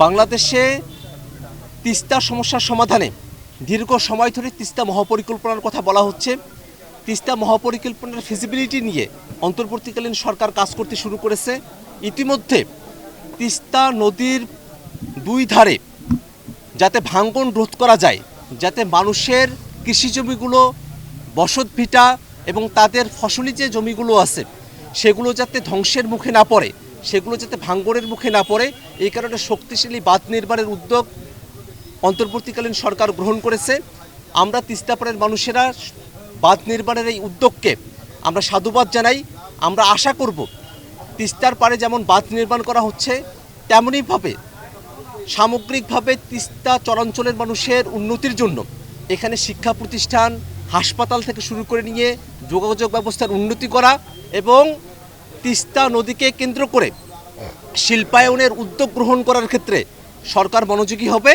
বাংলাদেশে তিস্তা সমস্যার সমাধানে দীর্ঘ সময় ধরে তিস্তা মহাপরিকল্পনার কথা বলা হচ্ছে। তিস্তা মহাপরিকল্পনার ফিজিবিলিটি নিয়ে অন্তর্বর্তীকালীন সরকার কাজ করতে শুরু করেছে। ইতিমধ্যে তিস্তা নদীর দুই ধারে যাতে ভাঙন রোধ করা যায়, যাতে মানুষের কৃষি জমিগুলো, বসতভিটা এবং তাদের ফসলি যে জমিগুলো আছে সেগুলো যাতে ধ্বংসের মুখে না পড়ে, সেগুলো যাতে ভাঙনের মুখে না পড়ে, এই কারণে শক্তিশালী বাঁধ নির্মাণের উদ্যোগ অন্তর্বর্তীকালীন সরকার গ্রহণ করেছে। আমরা তিস্তাপাড়ের মানুষেরা বাঁধ নির্মাণের এই উদ্যোগকে আমরা সাধুবাদ জানাই। আমরা আশা করব তিস্তার পাড়ে যেমন বাঁধ নির্মাণ করা হচ্ছে, তেমনইভাবে সামগ্রিকভাবে তিস্তা চরাঞ্চলের মানুষের উন্নতির জন্য এখানে শিক্ষা প্রতিষ্ঠান, হাসপাতাল থেকে শুরু করে নিয়ে যোগাযোগ ব্যবস্থার উন্নতি করা এবং তিস্তা নদীকে কেন্দ্র করে শিল্পায়নের উদ্যোগ গ্রহণ করার ক্ষেত্রে সরকার মনোযোগী হবে।